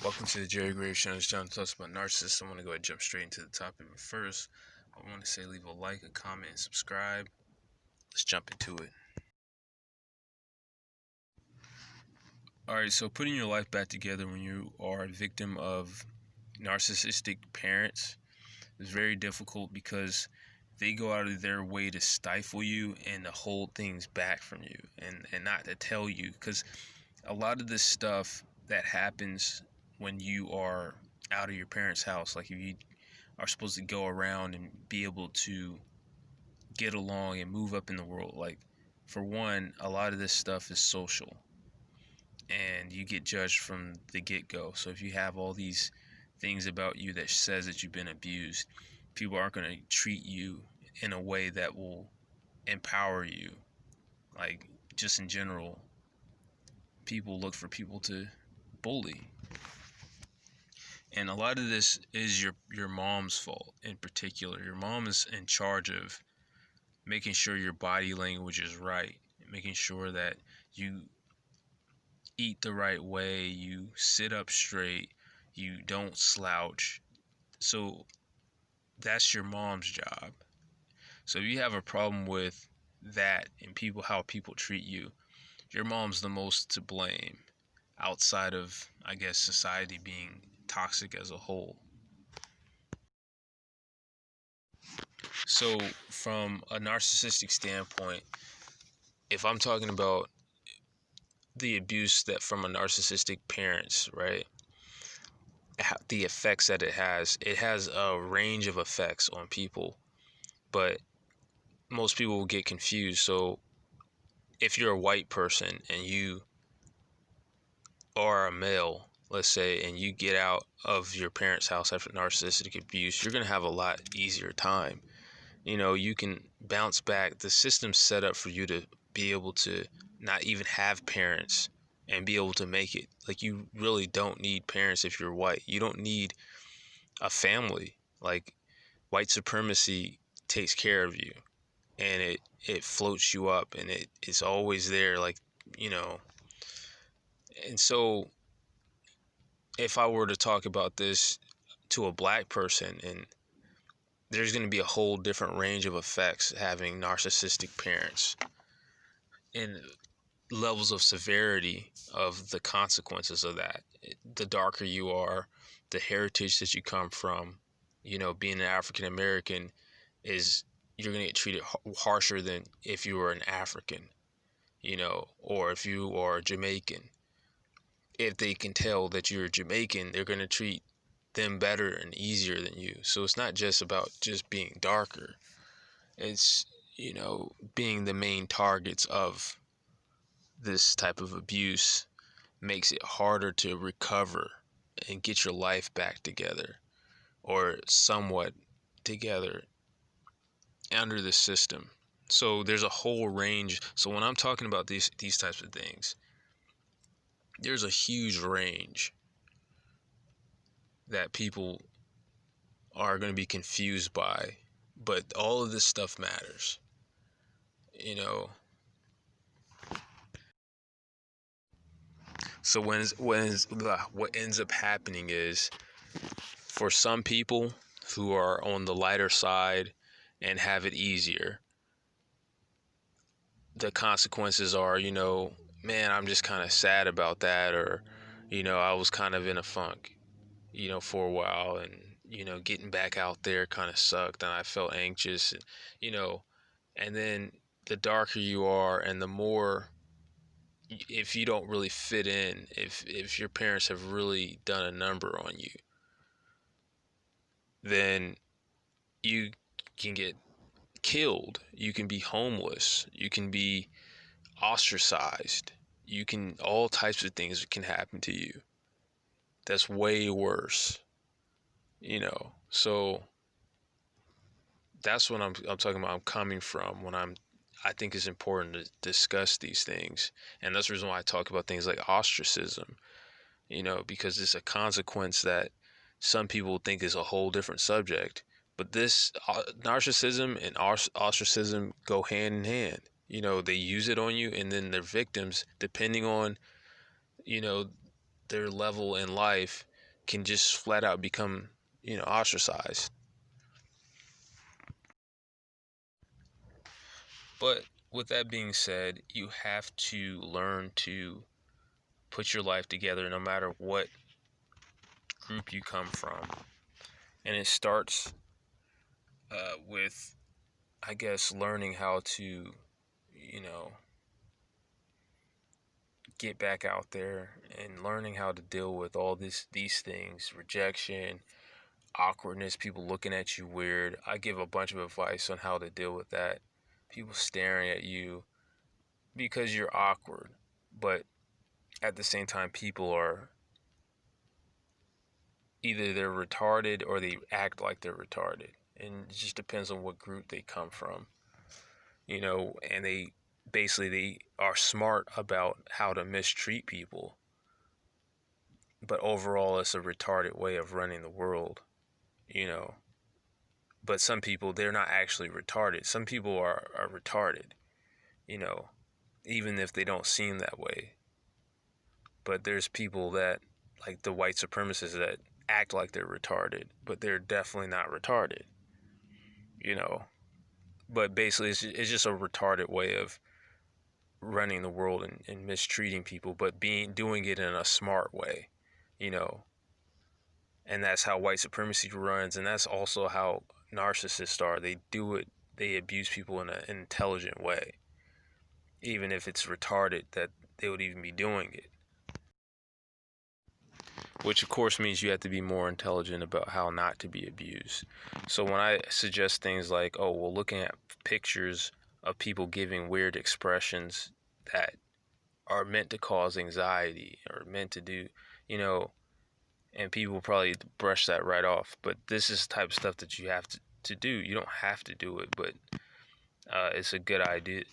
Welcome to the Jerry Gray Show. It's John talks about narcissists. I want to go ahead and jump straight into the topic. But first, I want to say leave a like, a comment, and subscribe. Let's jump into it. Alright, so putting your life back together when you are a victim of narcissistic parents is very difficult because they go out of their way to stifle you and to hold things back from you and not to tell you, because a lot of this stuff that happens when you are out of your parents' house, like if you are supposed to go around and be able to get along and move up in the world, like for one, a lot of this stuff is social and you get judged from the get-go. So if you have all these things about you that says that you've been abused, people aren't going to treat you in a way that will empower you. Like, just in general, people look for people to bully. And a lot of this is your mom's fault in particular. Your mom is in charge of making sure your body language is right, making sure that you eat the right way, you sit up straight, you don't slouch. So that's your mom's job. So if you have a problem with that and how people treat you, your mom's the most to blame, outside of, I guess, society being toxic as a whole. So from a narcissistic standpoint, if I'm talking about the abuse that from a narcissistic parents, right, the effects that it has a range of effects on people, but most people will get confused. So if you're a white person and you are a male, let's say, and you get out of your parents' house after narcissistic abuse, you're going to have a lot easier time. You can bounce back. The system's set up for you to be able to not even have parents and be able to make it. Like, you really don't need parents if you're white. You don't need a family. Like, white supremacy takes care of you, and it floats you up, and it's always there, like, and so if I were to talk about this to a black person, and there's going to be a whole different range of effects having narcissistic parents and levels of severity of the consequences of that. The darker you are, the heritage that you come from, being an African American, you're going to get treated harsher than if you were an African, or if you are Jamaican. If they can tell that you're Jamaican, they're going to treat them better and easier than you. So it's not just about just being darker. It's, being the main targets of this type of abuse makes it harder to recover and get your life back together, or somewhat together, under the system. So there's a whole range. So when I'm talking about these types of things, there's a huge range that people are going to be confused by, but all of this stuff matters. So what ends up happening is, for some people who are on the lighter side and have it easier, the consequences are, man, I'm just kind of sad about that, or, I was kind of in a funk, for a while, and, getting back out there kind of sucked, and I felt anxious, and then the darker you are and the more, if you don't really fit in, if your parents have really done a number on you, then you can get killed, you can be homeless, you can be ostracized, all types of things can happen to you that's way worse, so that's what I'm talking about. I'm coming from when I think it's important to discuss these things, and that's the reason why I talk about things like ostracism, because it's a consequence that some people think is a whole different subject. But this narcissism and ostracism go hand in hand. They use it on you, and then their victims, depending on, their level in life, can just flat out become, ostracized. But with that being said, you have to learn to put your life together no matter what group you come from. And it starts with, I guess, learning how to, get back out there and learning how to deal with all these things: rejection, awkwardness, people looking at you weird. I give a bunch of advice on how to deal with that. People staring at you because you're awkward, but at the same time, people are either they're retarded or they act like they're retarded, and it just depends on what group they come from, and they are smart about how to mistreat people, but overall it's a retarded way of running the world, you know. But some people, they're not actually retarded. Some people are retarded, you know, even if they don't seem that way. But there's people that, like the white supremacists, that act like they're retarded, but they're definitely not retarded, you know. But basically, it's just a retarded way of running the world and mistreating people, but doing it in a smart way, you know. And that's how white supremacy runs, and that's also how narcissists are. They abuse people in an intelligent way, even if it's retarded that they would even be doing it. Which of course means you have to be more intelligent about how not to be abused. So when I suggest things like, oh, well, looking at pictures of people giving weird expressions that are meant to cause anxiety or meant to do, and people probably brush that right off. But this is the type of stuff that you have to do. You don't have to do it, but it's a good idea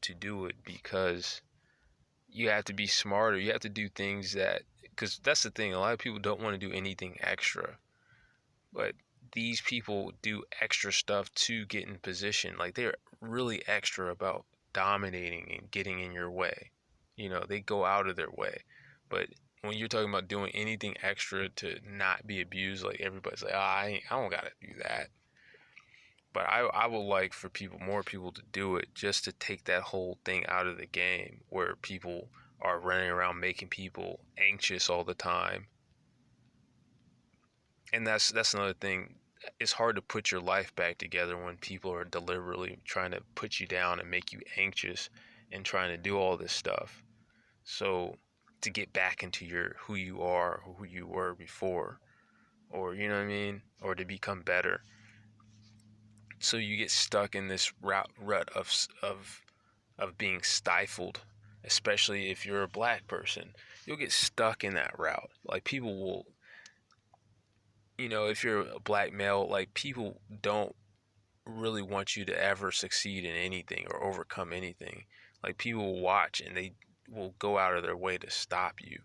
to do it, because you have to be smarter. You have to do things because that's the thing. A lot of people don't want to do anything extra, but these people do extra stuff to get in position. Like, they're really extra about dominating and getting in your way. They go out of their way. But when you're talking about doing anything extra to not be abused, like, everybody's like, I don't gotta do that. But I would like for more people to do it, just to take that whole thing out of the game where people are running around making people anxious all the time. And that's another thing. It's hard to put your life back together when people are deliberately trying to put you down and make you anxious and trying to do all this stuff. So to get back into who you are or who you were before, or you know what I mean, or to become better. So you get stuck in this rut of being stifled, especially if you're a black person. You'll get stuck in that route. Like, people will, if you're a black male, like, people don't really want you to ever succeed in anything or overcome anything. Like, people will watch and they will go out of their way to stop you,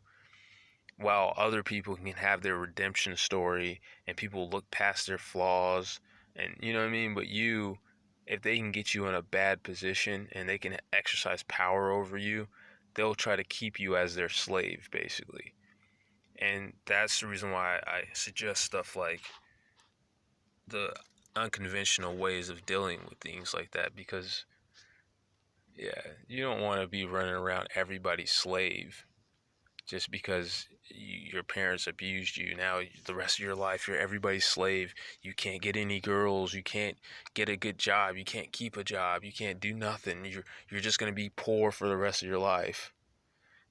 while other people can have their redemption story and people look past their flaws, and you know what I mean. But if they can get you in a bad position and they can exercise power over you, they'll try to keep you as their slave, basically. And that's the reason why I suggest stuff like the unconventional ways of dealing with things like that, because you don't want to be running around everybody's slave just because your parents abused you. Now the rest of your life you're everybody's slave. You can't get any girls, you can't get a good job, you can't keep a job, you can't do nothing. You're just going to be poor for the rest of your life.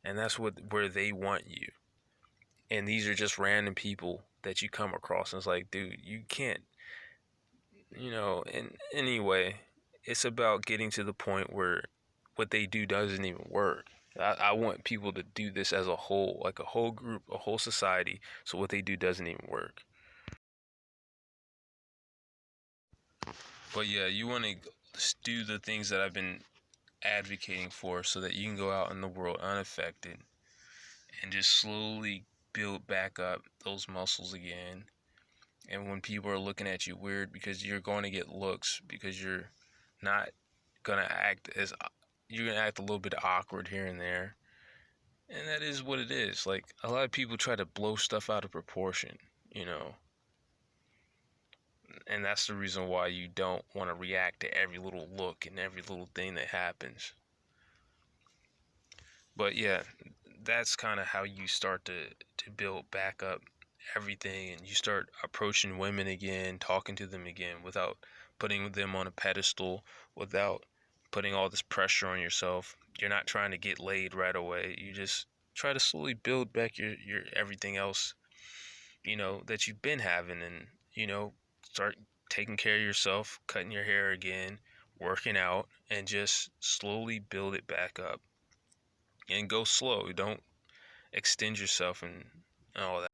And that's where they want you. And these are just random people that you come across, and it's like, dude, you can't, and anyway, it's about getting to the point where what they do doesn't even work. I want people to do this as a whole, like a whole group, a whole society, so what they do doesn't even work. But yeah, you want to do the things that I've been advocating for, so that you can go out in the world unaffected and just slowly build back up those muscles again. And when people are looking at you weird, because you're going to get looks, because you're not going to act you're going to act a little bit awkward here and there. And that is what it is. Like, a lot of people try to blow stuff out of proportion, you know, and that's the reason why you don't want to react to every little look and every little thing that happens. But yeah, that's kind of how you start to build back up everything, and you start approaching women again, talking to them again without putting them on a pedestal, without putting all this pressure on yourself. You're not trying to get laid right away. You just try to slowly build back your everything else, that you've been having, and start taking care of yourself, cutting your hair again, working out, and just slowly build it back up. And go slow. Don't extend yourself and all that.